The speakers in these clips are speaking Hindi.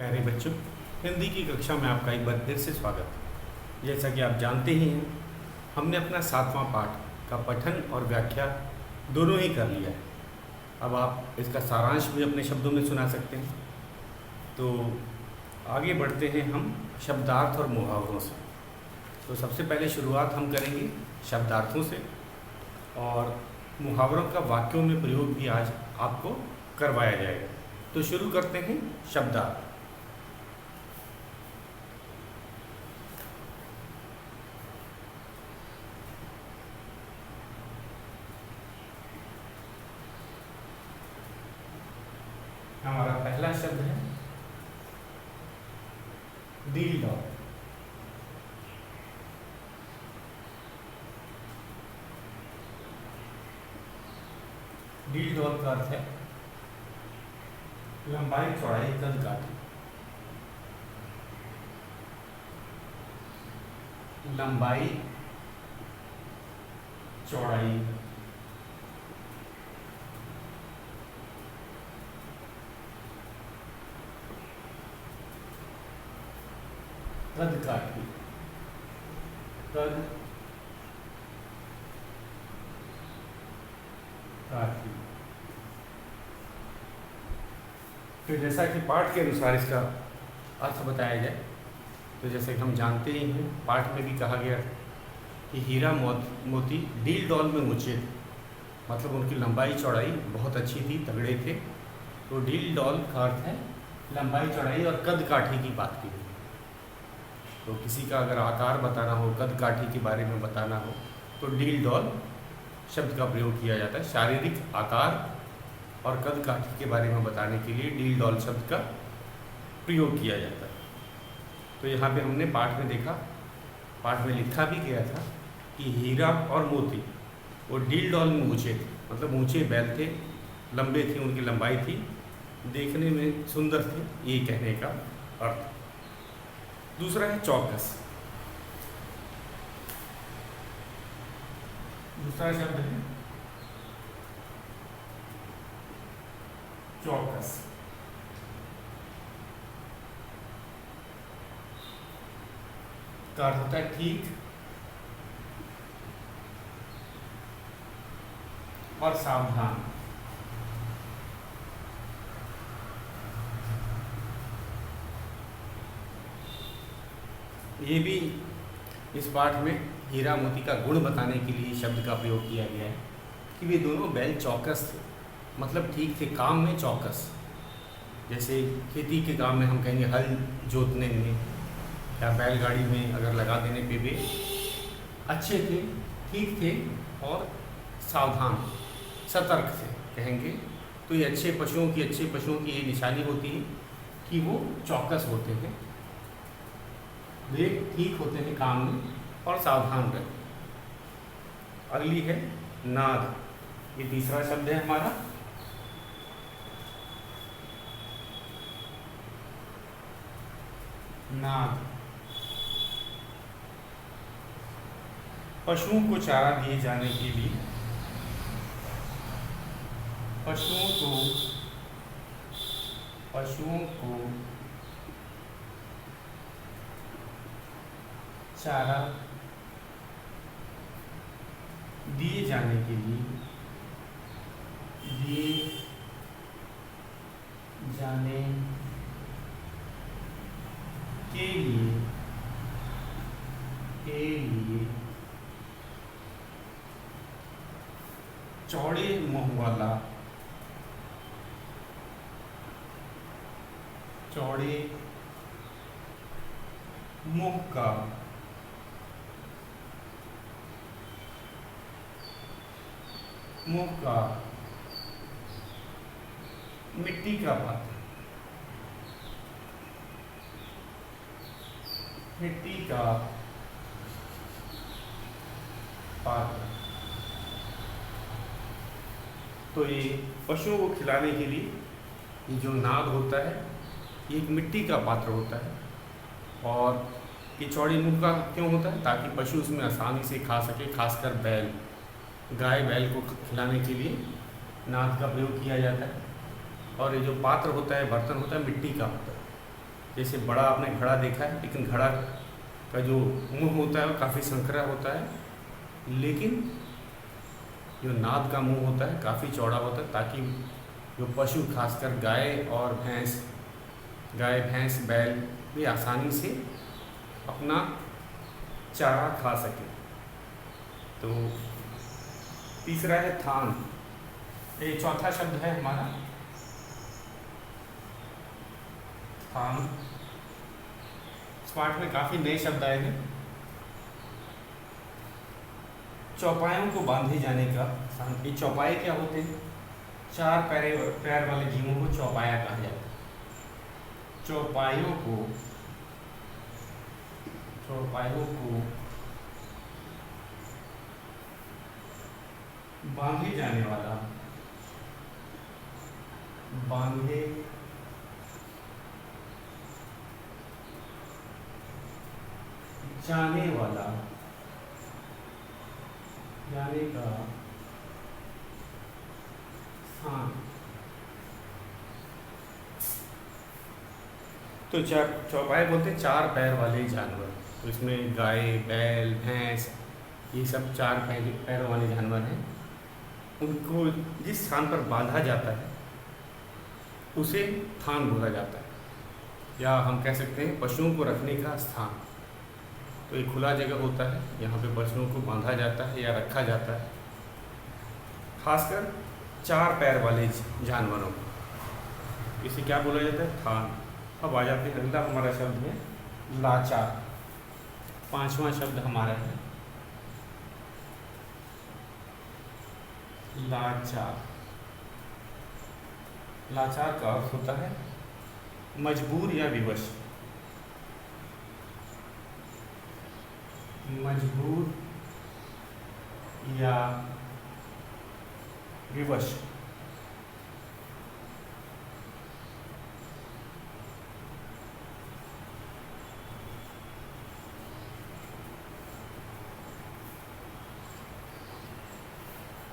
प्यारे बच्चों, हिंदी की कक्षा में आपका एक बार फिर से स्वागत है। जैसा कि आप जानते ही हैं, हमने अपना 7वां पाठ का पठन और व्याख्या दोनों ही कर लिया है। अब आप इसका सारांश भी अपने शब्दों में सुना सकते हैं। तो आगे बढ़ते हैं हम शब्दार्थ और मुहावरों से। तो सबसे पहले शुरुआत हम करेंगे शब्दार्थों से, और मुहावरों का वाक्यों में प्रयोग भी आज आपको करवाया जाएगा। तो शुरू करते हैं शब्दार्थ। हमारा पहला शब्द है डील डॉल। डील डॉल का अर्थ है लंबाई चौड़ाई कद काठी। लंबाई चौड़ाई कद काठी। कद काठी। तो जैसा कि पाठ के अनुसार इसका अर्थ बताया जाए, तो जैसे कि हम जानते ही हैं, पाठ में भी कहा गया कि हीरा मोती डील डॉल में ऊंचे थे, मतलब उनकी लंबाई चौड़ाई बहुत अच्छी थी, तगड़े थे। तो डील डॉल का अर्थ है लंबाई चौड़ाई और कद काठी की बात की गई। तो किसी का अगर आकार बताना हो, कद काठी के बारे में बताना हो, तो डील डॉल शब्द का प्रयोग किया जाता है। शारीरिक आकार और कद काठी के बारे में बताने के लिए डील डॉल शब्द का प्रयोग किया जाता है। तो यहाँ पे हमने पाठ में देखा, पाठ में लिखा भी गया था कि हीरा और मोती वो डील डॉल में ऊँचे थे, मतलब ऊँचे बैल थे, लंबे थे, उनकी लंबाई थी, देखने में सुंदर थे, ये कहने का अर्थ। दूसरा है चौकस। दूसरा शब्द है चौकस। का अर्थ होता है ठीक और सावधान। ये भी इस पाठ में हीरा मोती का गुण बताने के लिए शब्द का प्रयोग किया गया है कि वे दोनों बैल चौकस थे, मतलब ठीक थे, काम में चौकस। जैसे खेती के काम में हम कहेंगे हल जोतने में या बैलगाड़ी में अगर लगा देने पे वे अच्छे थे, ठीक थे और सावधान, सतर्क थे कहेंगे। तो ये अच्छे पशुओं की ये निशानी होती है कि वो चौकस होते हैं, वे ठीक होते हैं काम में और सावधान रहते। अगली है नाद। ये तीसरा शब्द है हमारा। नाद। पशुओं को चारा दिए जाने के लिए, पशुओं को चारा दिए जाने के लिए, चौड़े मुंह वाला, चौड़े मुंह का मिट्टी का पात्र। मिट्टी का पात्र। तो ये पशुओं को खिलाने के लिए ये जो नाद होता है, ये एक मिट्टी का पात्र होता है। और ये चौड़े मुंह का क्यों होता है? ताकि पशु उसमें आसानी से खा सके, खासकर बैल, गाय बैल को खिलाने के लिए नाद का प्रयोग किया जाता है। और ये जो पात्र होता है, बर्तन होता है, मिट्टी का होता है। जैसे बड़ा आपने घड़ा देखा है, लेकिन घड़ा का जो मुंह होता है वो काफ़ी संकरा होता है, लेकिन जो नाद का मुंह होता है काफ़ी चौड़ा होता है, ताकि जो पशु खासकर गाय भैंस बैल भी आसानी से अपना चारा खा सके। तो तीसरा है थान। ये चौथा शब्द है हमारा थान। इस पाठ में काफ़ी नए शब्द आए हैं। चौपायों को बांधे जाने का स्थान। ये चौपाए क्या होते हैं? चार पैर वाले जीवों को चौपाया कहा जाता है। चौपायों को बांधे जाने वाला, बांधे जाने वाला, जाने का स्थान। तो चौपाए बोलते हैं चार पैर वाले जानवर। तो इसमें गाय बैल भैंस ये सब चार पैरों वाले जानवर हैं। उनको जिस स्थान पर बांधा जाता है उसे थान बोला जाता है, या हम कह सकते हैं पशुओं को रखने का स्थान। तो एक खुला जगह होता है, यहाँ पे पशुओं को बांधा जाता है या रखा जाता है, खासकर चार पैर वाले जानवरों को। इसे क्या बोला जाता है? थान। अब आ जाते हैं, अगला हमारा शब्द है लाचार। पांचवा शब्द हमारा है लाचार। लाचार का अर्थ होता है मजबूर या विवश। मजबूर या विवश।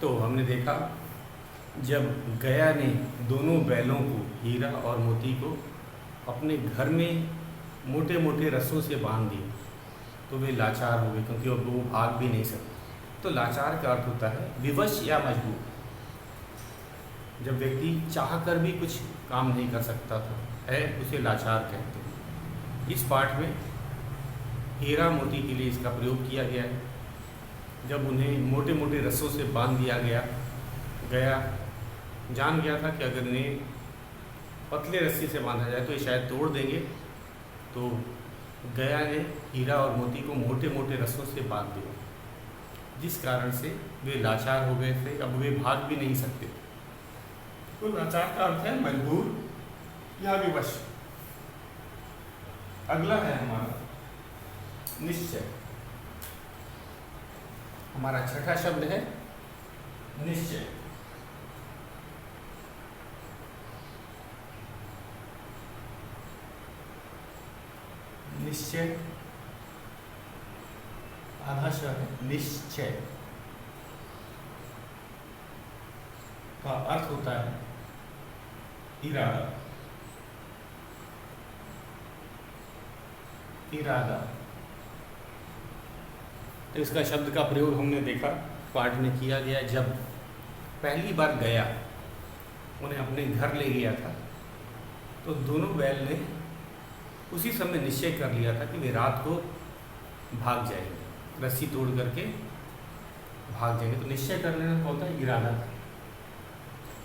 तो हमने देखा जब गया ने दोनों बैलों को, हीरा और मोती को, अपने घर में मोटे मोटे रस्सों से बांध दिया तो वे लाचार हो गए, क्योंकि अब वो भाग भी नहीं सकते। तो लाचार का अर्थ होता है विवश या मजबूर। जब व्यक्ति चाहकर भी कुछ काम नहीं कर सकता था है, उसे लाचार कहते हैं। इस पाठ में हीरा मोती के लिए इसका प्रयोग किया गया है। जब उन्हें मोटे मोटे रस्सों से बांध दिया गया जान गया था कि अगर इन्हें पतले रस्सी से बांधा जाए तो ये शायद तोड़ देंगे, तो गया ने हीरा और मोती को मोटे मोटे रस्सों से बांध दिया, जिस कारण से वे लाचार हो गए थे। अब वे भाग भी नहीं सकते। तो लाचार का अर्थ है मजबूर या विवश। अगला है हमारा निश्चय। हमारा छठा शब्द है निश्चय। निश्चय आधा शब्द है निश्चय का अर्थ होता है इरादा। इरादा। तो इसका शब्द का प्रयोग हमने देखा पाठ में किया गया। जब पहली बार गया उन्हें अपने घर ले गया था, तो दोनों बैल ने उसी समय निश्चय कर लिया था कि वे रात को भाग जाएंगे, रस्सी तोड़ करके भाग जाएंगे। तो निश्चय कर लेना क्या होता है? इरादा।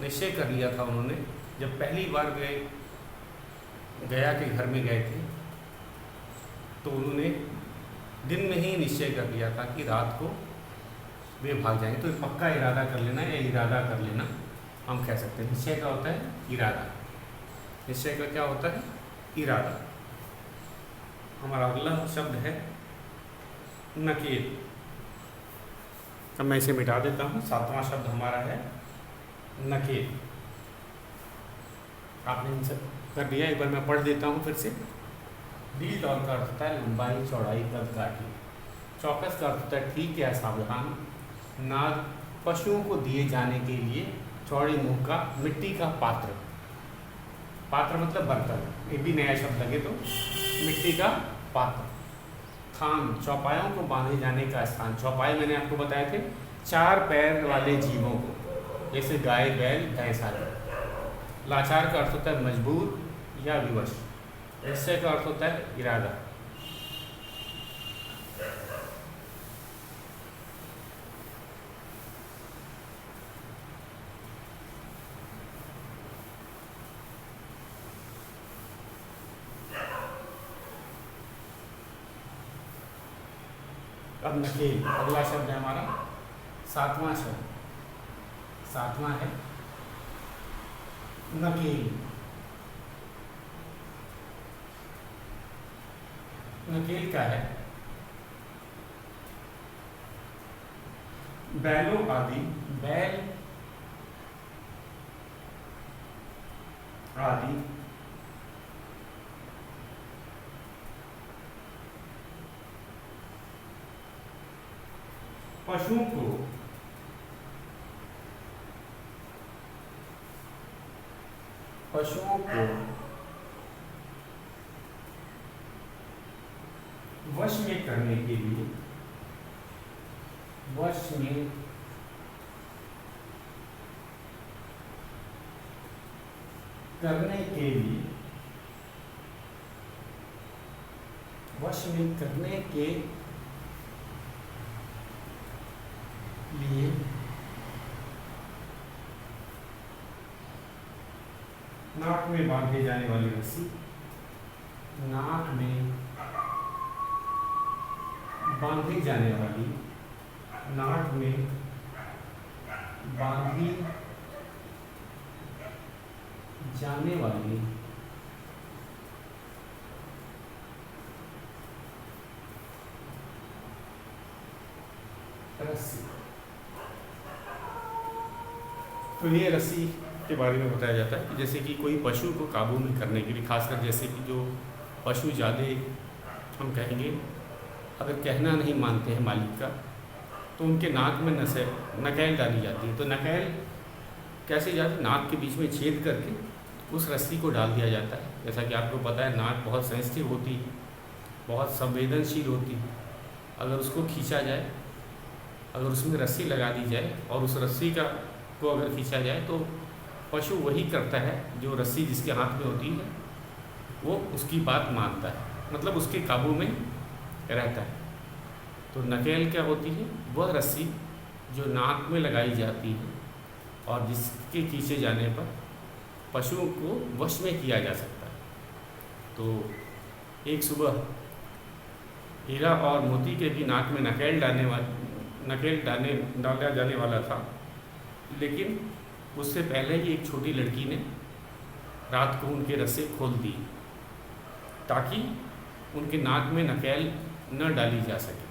निश्चय कर लिया था उन्होंने। जब पहली बार गया के घर में गए थे तो उन्होंने दिन में ही निश्चय कर लिया था कि रात को वे भाग जाएंगे। तो पक्का इरादा कर लेना या इरादा कर लेना हम कह सकते हैं। निश्चय का होता है इरादा। निश्चय का क्या होता है? इरादा। हमारा अगला शब्द है नकेल। अब मैं इसे मिटा देता हूँ। सातवां शब्द हमारा है नकेल। आपने इन सब कर दिया, एक बार मैं पढ़ देता हूँ फिर से। डील डॉल का अर्थ होता है लंबाई चौड़ाई कद काठी। चौकस का अर्थ होता है ठीक या सावधान। नाग पशुओं को दिए जाने के लिए चौड़े मुंह का मिट्टी का पात्र। पात्र मतलब बर्तन। ये भी नया शब्द लगे तो मिट्टी का पात्र। थान, चौपायों को बांधे जाने का स्थान। चौपाई मैंने आपको बताए थे 4 पैर वाले जीवों को, जैसे गाय, बैल, भैंस आदि। लाचार का अर्थ होता है मजबूर या विवश। निश्चय का अर्थ होता है इरादा। अब नकेल, अगला शब्द है हमारा 7वां शब्द। 7वां है नकेल। नकेल क्या है? बैलों आदि, बैल आदि पशुओं को वश में करने के लिए, वश में करने के लिए, वश में करने के लिए नाक में बांधे जाने वाली रस्सी, नाक में बांधी जाने वाली, नाक में बांधी जाने वाली रस्सी। तो ये रस्सी के बारे में बताया जाता है कि जैसे कि कोई पशु को काबू में करने के लिए, खासकर जैसे कि जो पशु ज़्यादा हम कहेंगे अगर कहना नहीं मानते हैं मालिक का, तो उनके नाक में नकेल डाली जाती है। तो नकेल कैसे जाती? नाक के बीच में छेद करके उस रस्सी को डाल दिया जाता है। जैसा कि आपको पता है नाक बहुत सेंसिटिव होती है, बहुत संवेदनशील होती है। अगर उसको खींचा जाए, अगर उसमें रस्सी लगा दी जाए और उस रस्सी को अगर खींचा जाए तो पशु वही करता है जो रस्सी जिसके हाथ में होती है वो उसकी बात मानता है, मतलब उसके काबू में रहता है। तो नकेल क्या होती है? वह रस्सी जो नाक में लगाई जाती है और जिसके खींचे जाने पर पशुओं को वश में किया जा सकता है। तो एक सुबह हीरा और मोती के भी नाक में नकेल डाला जाने वाला था, लेकिन उससे पहले ही एक छोटी लड़की ने रात को उनके रस्से खोल दी ताकि उनके नाक में नकेल न डाली जा सके,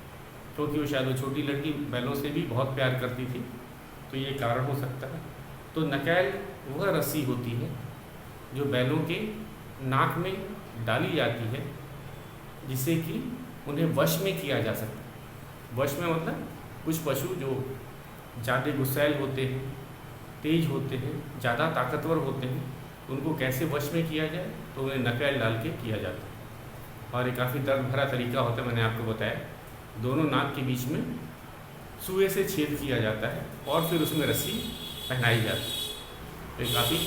क्योंकि वो शायद वो छोटी लड़की बैलों से भी बहुत प्यार करती थी, तो ये कारण हो सकता है। तो नकेल वह रस्सी होती है जो बैलों के नाक में डाली जाती है जिससे कि उन्हें वश में किया जा सकता है। वश में मतलब कुछ पशु जो ज़्यादा गुस्सैल होते हैं, तेज होते हैं, ज़्यादा ताकतवर होते हैं, उनको कैसे वश में किया जाए, तो उन्हें नकेल डाल के किया जाता है। और ये काफ़ी दर्द भरा तरीका होता है, मैंने आपको बताया। दोनों नाक के बीच में सुए से छेद किया जाता है और फिर उसमें रस्सी पहनाई जाती है। तो ये काफ़ी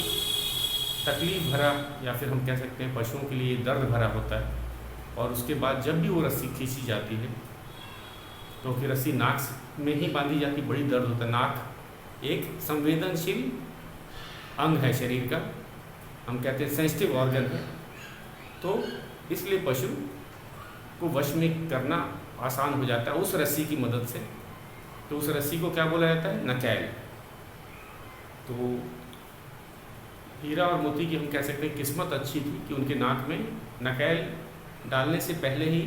तकलीफ भरा या फिर हम कह सकते हैं पशुओं के लिए दर्द भरा होता है। और उसके बाद जब भी वो रस्सी खींची जाती है तो फिर रस्सी नाक में ही बांधी जाती, बड़ी दर्द होता है। नाक एक संवेदनशील अंग है शरीर का, हम कहते हैं सेंसिटिव ऑर्गन है, तो इसलिए पशु को वश में करना आसान हो जाता है उस रस्सी की मदद से। तो उस रस्सी को क्या बोला जाता है? नकेल। तो हीरा और मोती की हम कह सकते हैं किस्मत अच्छी थी कि उनके नाक में नकेल डालने से पहले ही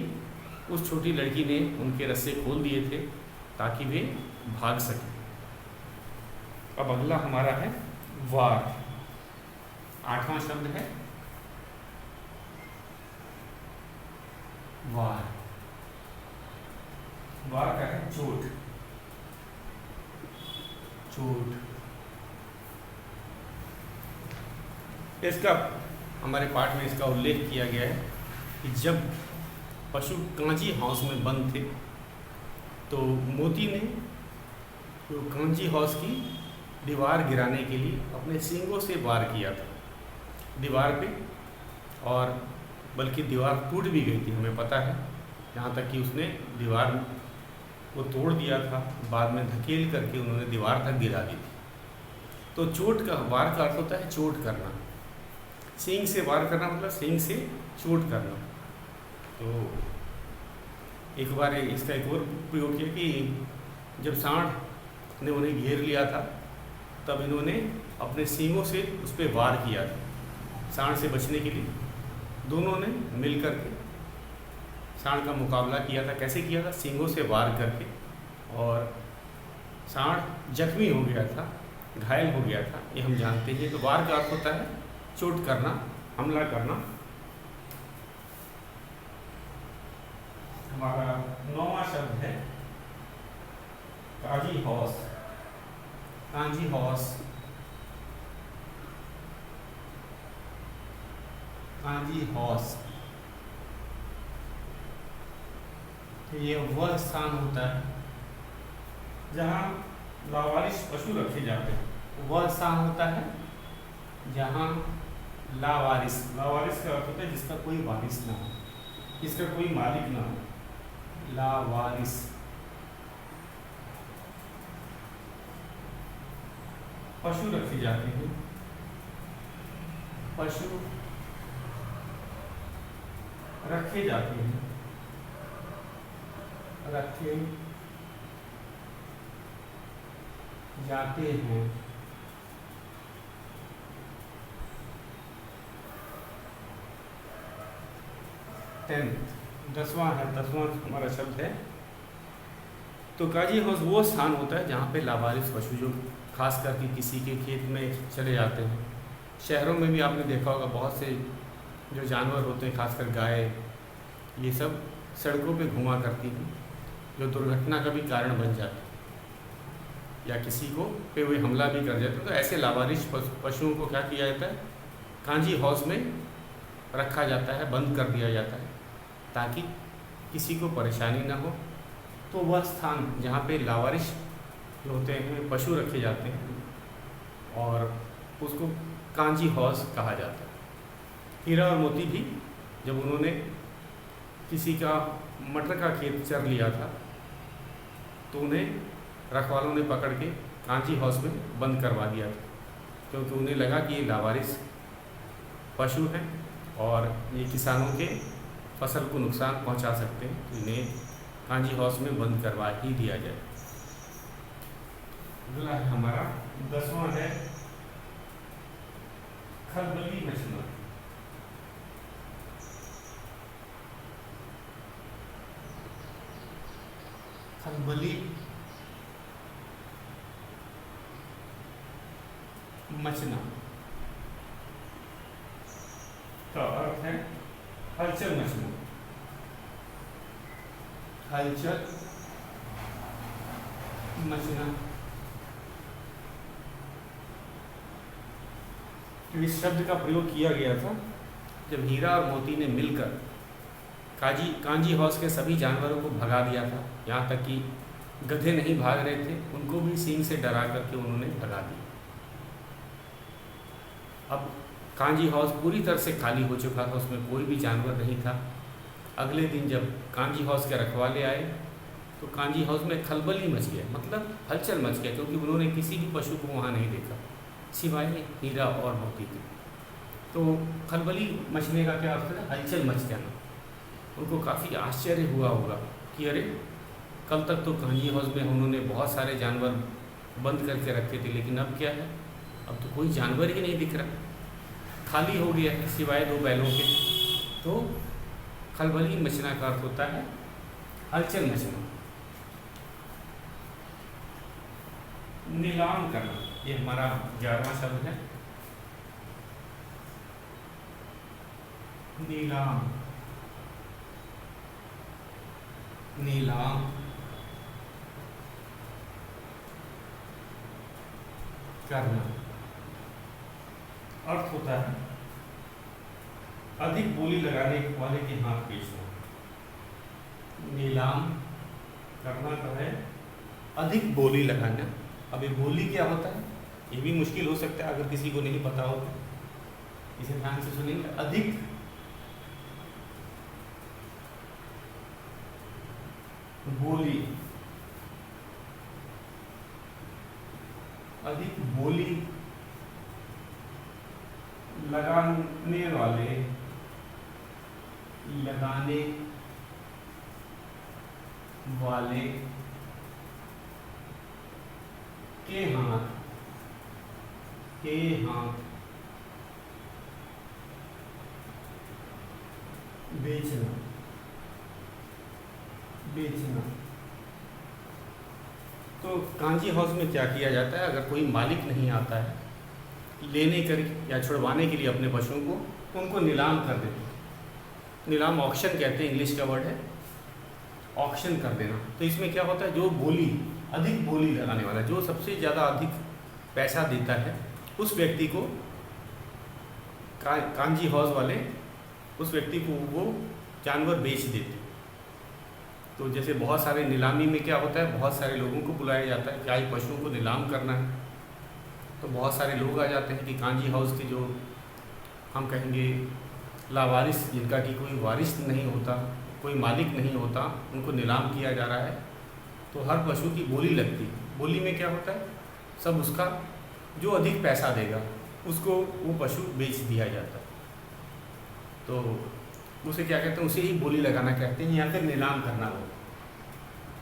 उस छोटी लड़की ने उनके रस्से खोल दिए थे ताकि वे भाग सकें। अब अगला हमारा है वार। 8वां शब्द है वार। वार का है चोट। चोट इसका हमारे पाठ में इसका उल्लेख किया गया है कि जब पशु कांजी हाउस में बंद थे तो मोती ने तो कांजी हाउस की दीवार गिराने के लिए अपने सींगों से वार किया था दीवार पे, और बल्कि दीवार टूट भी गई थी, हमें पता है। यहाँ तक कि उसने दीवार को तोड़ दिया था, बाद में धकेल करके उन्होंने दीवार तक गिरा दी थी। तो चोट का वार का अर्थ होता है चोट करना, सींग से वार करना मतलब सींग से चोट करना। तो एक बार इसका एक और प्रयोग किया कि जब सांड ने उन्हें घेर लिया था तब इन्होंने अपने सींगों से उस पर वार किया था सांड से बचने के लिए। दोनों ने मिल करके सांड का मुकाबला किया था। कैसे किया था? सींगों से वार करके, और सांड जख्मी हो गया था, घायल हो गया था, ये हम जानते हैं। तो वार का अर्थ होता है चोट करना, हमला करना। हमारा 9वां शब्द है kanji house. Kanji house, kanji house, तो ये वह स्थान होता है जहाँ लावारिस पशु रखे जाते हैं। वह स्थान होता है जहाँ लावारिस, लावारिस का अर्थ होता है जिसका कोई वारिस ना हो, जिसका कोई मालिक ना हो। लावारिस, पशु रखे जाते हैं, पशु रखे जाते हैं, रखे जाते हैं। 10वां है, 10वां हमारा शब्द है। तो काजी हाउस वो स्थान होता है जहाँ पे लावारिस पशु, जो खास करके किसी के खेत में चले जाते हैं। शहरों में भी आपने देखा होगा बहुत से जो जानवर होते हैं, खासकर गाय, ये सब सड़कों पे घुमा करती हैं, जो दुर्घटना का भी कारण बन जाते हैं या किसी को पे वे हमला भी कर जाते हैं। तो ऐसे लावारिस पशुओं को क्या किया जाता है? कांजी हाउस में रखा जाता है, बंद कर दिया जाता है ताकि किसी को परेशानी ना हो। तो वह स्थान जहाँ पे लावारिस जो होते हैं, पशु रखे जाते हैं, और उसको कांजी हाउस कहा जाता है। हीरा और मोती भी जब उन्होंने किसी का मटर का खेत चर लिया था तो उन्हें रखवालों ने पकड़ के कांजी हाउस में बंद करवा दिया था, क्योंकि उन्हें लगा कि ये लावारिस पशु हैं और ये किसानों के फसल को नुकसान पहुंचा सकते हैं, तो इन्हें कांजी हाउस में बंद करवा ही दिया जाए। अगला है हमारा 10वां है खलबली मचना। खलबली मचना का अर्थ है हलचल मचना, हलचल मचना। इस शब्द का प्रयोग किया गया था जब हीरा और मोती ने मिलकर कांजी हाउस के सभी जानवरों को भगा दिया था। यहाँ तक कि गधे नहीं भाग रहे थे, उनको भी सींग से डरा करके उन्होंने भगा दिया। अब कांजी हाउस पूरी तरह से खाली हो चुका था, उसमें कोई भी जानवर नहीं था। अगले दिन जब कांजी हाउस के रखवाले आए तो कांजी हाउस में खलबली मच गया, मतलब हलचल मच गया, क्योंकि उन्होंने किसी भी पशु को वहाँ नहीं देखा सिवाय हीरा और मोती के। तो खलबली मचने का क्या अर्थ है? हलचल मच जाना। उनको काफ़ी आश्चर्य हुआ होगा कि अरे कल तक तो कांजी हाउस में उन्होंने बहुत सारे जानवर बंद करके रखे थे, लेकिन अब क्या है? अब तो कोई जानवर ही नहीं दिख रहा, खाली हो गया है सिवाय 2 बैलों के। तो खलबली मचना का अर्थ होता है हलचल मचना। नीलाम करना, ये हमारा 11वां शब्द है। नीलाम, नीलाम करना अर्थ होता है अधिक बोली लगाने वाले के हाथ बेचना। नीलाम करना का है अधिक बोली लगाना। अब ये बोली क्या होता है ये भी मुश्किल हो सकता है अगर किसी को नहीं पता हो तो इसे ध्यान से सुनेंगे। अधिक बोली, अधिक बोली लगाने वाले, लगाने वाले के हाथ, के हाथ बेचना, बेचना। तो कांजी हाउस में क्या किया जाता है, अगर कोई मालिक नहीं आता है लेने कर या छुड़वाने के लिए अपने पशुओं को, तो उनको नीलाम कर देते हैं। नीलाम ऑक्शन कहते हैं, इंग्लिश का वर्ड है ऑक्शन कर देना। तो इसमें क्या होता है, जो बोली अधिक बोली लगाने वाला, जो सबसे ज़्यादा अधिक पैसा देता है उस व्यक्ति को कांजी हाउस वाले उस व्यक्ति को वो जानवर बेच देते। तो जैसे बहुत सारे नीलामी में क्या होता है, बहुत सारे लोगों को बुलाया जाता है कि आज पशुओं को नीलाम करना है, तो बहुत सारे लोग आ जाते हैं कि कांजी हाउस के जो हम कहेंगे लावारिस, जिनका कि कोई वारिस नहीं होता, कोई मालिक नहीं होता, उनको नीलाम किया जा रहा है। तो हर पशु की बोली लगती है। बोली में क्या होता है, सब उसका जो अधिक पैसा देगा उसको वो पशु बेच दिया जाता है। तो उसे क्या कहते हैं, उसे ही बोली लगाना कहते हैं, या फिर नीलाम करना। वो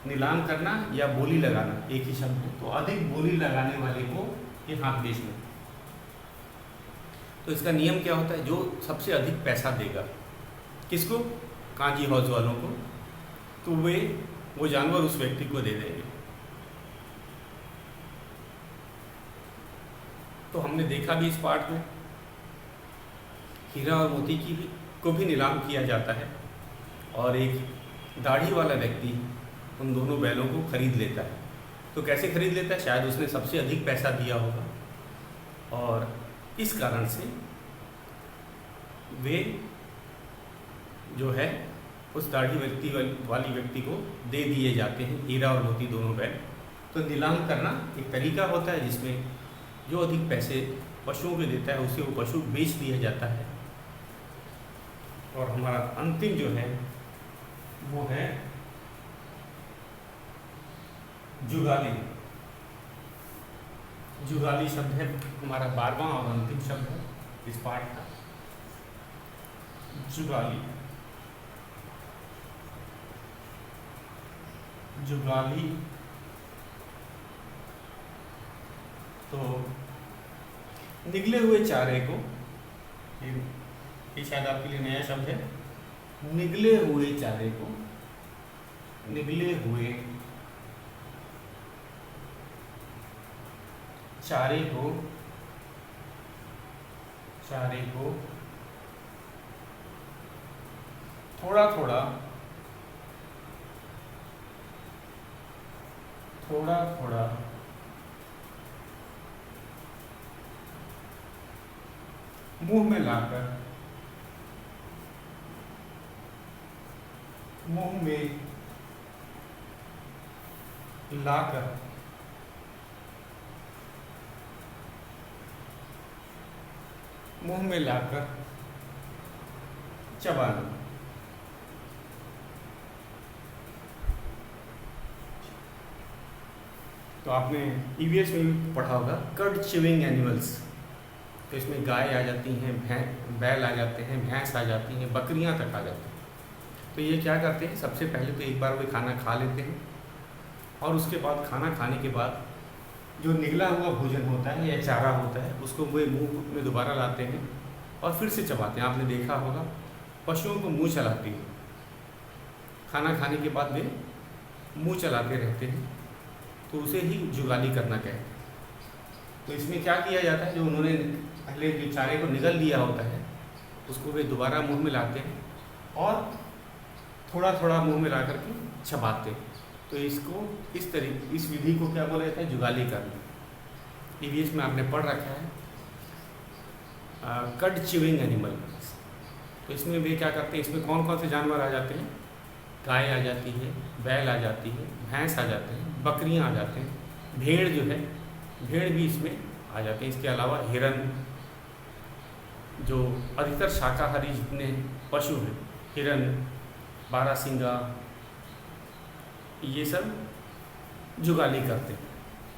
नीलाम करना या बोली लगाना एक ही शब्द है। तो अधिक बोली लगाने वाले को ये हाथ बेचना। तो इसका नियम क्या होता है, जो सबसे अधिक पैसा देगा किसको, कांजी हाउस वालों को, तो वे वो जानवर उस व्यक्ति को दे देंगे। तो हमने देखा भी इस पार्ट में हीरा और मोती को भी नीलाम किया जाता है, और एक दाढ़ी वाला व्यक्ति उन दोनों बैलों को खरीद लेता है। तो कैसे खरीद लेता है, शायद उसने सबसे अधिक पैसा दिया होगा, और इस कारण से वे जो है उस दाढ़ी वाली व्यक्ति को दे दिए जाते हैं, हीरा और मोती दोनों बैल। तो नीलाम करना एक तरीका होता है जिसमें जो अधिक पैसे पशुओं को देता है उसे वो पशु बेच दिया जाता है। और हमारा अंतिम जो है वो है जुगाली। जुगाली शब्द है हमारा 12वां और अंतिम शब्द है इस पाठ का, जुगाली। जुगाली तो निगले हुए चारे को, ये शायद आपके लिए नया शब्द है, निगले हुए चारे को, निगले हुए चारे को, चारे को थोड़ा थोड़ा, थोड़ा थोड़ा मुंह में लाकर, मुंह में लाकर मुंह में लाकर चबाना। तो आपने ईवीएस में भी पढ़ा होगा कर्ड चिविंग एनिमल्स। तो इसमें गाय आ जाती हैं, बैल आ जाते हैं, भैंस आ जाती हैं, बकरियां तक आ जाती हैं। तो ये क्या करते हैं, सबसे पहले तो एक बार वे खाना खा लेते हैं, और उसके बाद खाना खाने के बाद जो निगला हुआ भोजन होता है या चारा होता है उसको वे मुंह में दोबारा लाते हैं और फिर से चबाते हैं। आपने देखा होगा पशुओं को मुंह चलाती है, खाना खाने के बाद वे मुंह चलाते रहते हैं, तो उसे ही जुगाली करना कहते हैं। तो इसमें क्या किया जाता है, जो उन्होंने पहले जो चारे को निगल लिया होता है उसको वे दोबारा मुंह में लाते हैं और थोड़ा थोड़ा मुंह में ला करके चबाते हैं। तो इसको इस विधि को क्या बोला जाता है, जुगाली करना। ईवीएस में आपने पढ़ रखा है कर्ड चिविंग एनिमल। तो इसमें वे क्या करते हैं, इसमें कौन कौन से जानवर आ जाते हैं? गाय आ जाती है, बैल आ जाती है, भैंस आ जाते हैं, बकरियां आ जाते हैं, भेड़ जो है, भेड़ भी इसमें आ जाते हैं। इसके अलावा हिरन, जो अधिकतर शाकाहारी जितने पशु हैं, हिरन, बारहसिंगा, ये सब जुगाली करते हैं।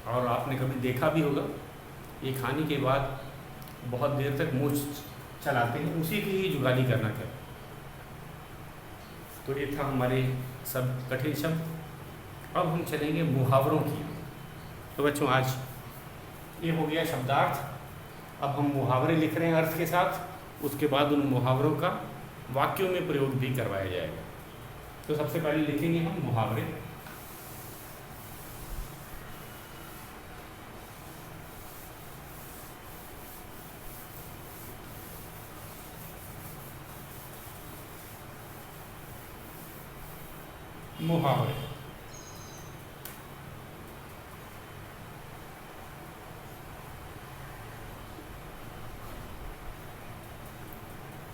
और आपने कभी देखा भी होगा, ये खाने के बाद बहुत देर तक मुँह चलाते हैं, उसी की ही जुगाली करना क्या। तो ये था हमारे सब कठिन शब्द। अब हम चलेंगे मुहावरों की। तो बच्चों आज ये हो गया शब्दार्थ। अब हम मुहावरे लिख रहे हैं अर्थ के साथ, उसके बाद उन मुहावरों का वाक्यों में प्रयोग भी करवाया जाएगा। तो सबसे पहले लिखेंगे हम मुहावरे। मुहावरे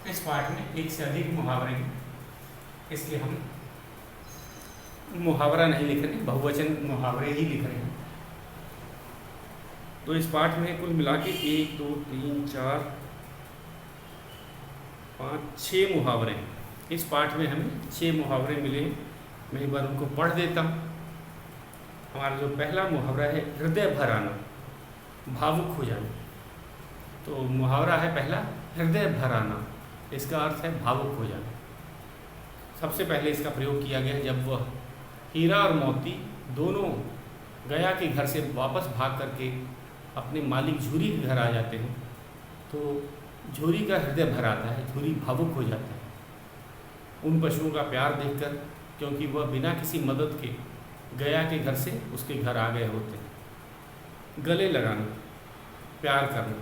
इस पाठ में एक से अधिक मुहावरे हैं, इसलिए हम मुहावरा नहीं लिख रहे, बहुवचन मुहावरे ही लिख रहे हैं। तो इस पाठ में कुल मिला के 1 2 3 4 5 6 मुहावरे हैं। इस पाठ में हमें 6 मुहावरे मिले। मैं एक बार उनको पढ़ देता हूँ। हमारा जो पहला मुहावरा है हृदय भर आना, भावुक हो जाना। तो मुहावरा है पहला हृदय भर आना, इसका अर्थ है भावुक हो जाना। सबसे पहले इसका प्रयोग किया गया जब वह हीरा और मोती दोनों गया के घर से वापस भाग करके अपने मालिक झूरी के घर आ जाते हैं, तो झूरी का हृदय भर आता है, झूरी भावुक हो जाता है उन पशुओं का प्यार देखकर, क्योंकि वह बिना किसी मदद के गया के घर से उसके घर आ गए होते हैं। गले लगाना, प्यार करना,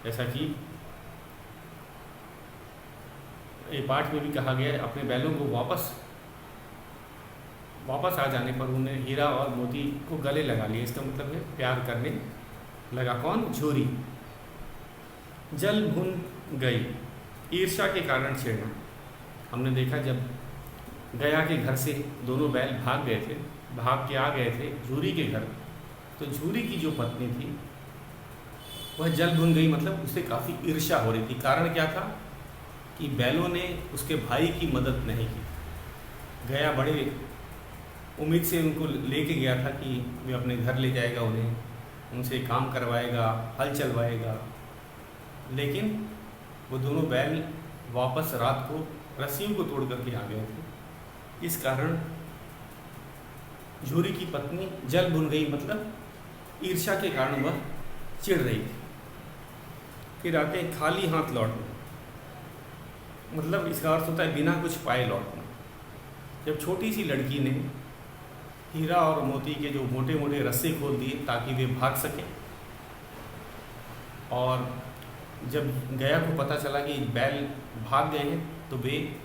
जैसा कि ये पाठ में भी कहा गया है, अपने बैलों को वापस आ जाने पर उन्हें हीरा और मोती को गले लगा लिया। इसका मतलब है प्यार करने लगा। कौन? झूरी। जल भुन गई, ईर्ष्या के कारण छेड़ना। हमने देखा जब गया के घर से दोनों बैल भाग के आ गए थे झूरी के घर, तो झूरी की जो पत्नी थी वह जल भुन गई, मतलब उससे काफ़ी ईर्ष्या हो रही थी। कारण क्या था कि बैलों ने उसके भाई की मदद नहीं की। गया बड़े उम्मीद से उनको लेके गया था कि वे अपने घर ले जाएगा, उन्हें उनसे काम करवाएगा, हल चलवाएगा, लेकिन वो दोनों बैल वापस रात को रस्सियों को तोड़ करके आ गए थे। इस कारण झूरी की पत्नी जल भुन गई, मतलब ईर्ष्या के कारण वह चिढ़ रही थी। फिर आते हैं खाली हाथ लौटना, मतलब इसका अर्थ होता है बिना कुछ पाए लौटना। जब छोटी सी लड़की ने हीरा और मोती के जो मोटे मोटे रस्से खोल दिए ताकि वे भाग सकें, और जब गया को पता चला कि बैल भाग गए हैं, तो वे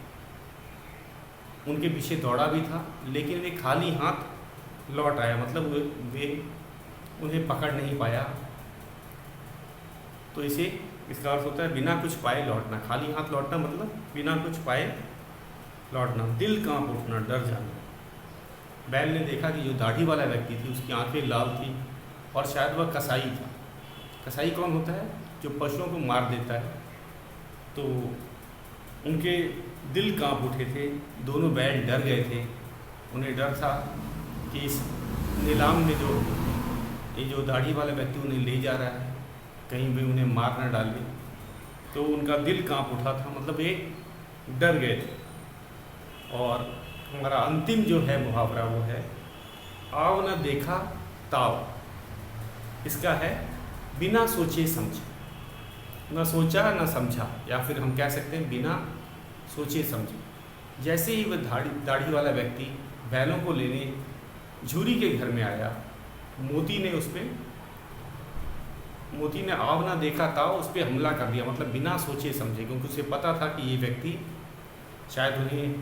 उनके पीछे दौड़ा भी था, लेकिन वे खाली हाथ लौट आया, मतलब वे उन्हें पकड़ नहीं पाया। तो इसका अर्थ होता है बिना कुछ पाए लौटना। खाली हाथ लौटना मतलब बिना कुछ पाए लौटना। दिल कांप उठना, डर जाना। बैल ने देखा कि जो दाढ़ी वाला व्यक्ति थी उसकी आंखें लाल थी, और शायद वह कसाई था। कसाई कौन होता है? जो पशुओं को मार देता है। तो उनके दिल कांप उठे थे, दोनों बैल डर गए थे। उन्हें डर था कि इस नीलाम में ये जो दाढ़ी वाला व्यक्ति उन्हें ले जा रहा है, कहीं भी उन्हें मार न डाले। तो उनका दिल कांप उठा था, मतलब ये डर गए थे। और हमारा अंतिम जो है मुहावरा वो है आव न देखा ताव। इसका है बिना सोचे समझे। न सोचा न समझा, या फिर हम कह सकते हैं बिना सोचे समझे। जैसे ही वह दाढ़ी वाला व्यक्ति बैलों को लेने झूरी के घर में आया, मोती ने आव ना देखा था उस पर हमला कर दिया, मतलब बिना सोचे समझे, क्योंकि उसे पता था कि ये व्यक्ति शायद उन्हें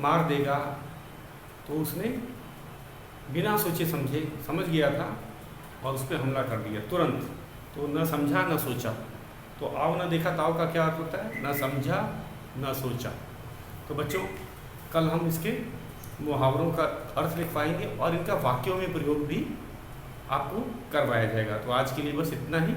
मार देगा। तो उसने बिना सोचे समझे समझ गया था और उस पर हमला कर दिया तुरंत। तो न समझा न सोचा, तो आओ ना देखा ताओ का क्या अर्थ होता है? न समझा न सोचा। तो बच्चों कल हम इसके मुहावरों का अर्थ लिख पाएंगे और इनका वाक्यों में प्रयोग भी आपको करवाया जाएगा। तो आज के लिए बस इतना ही।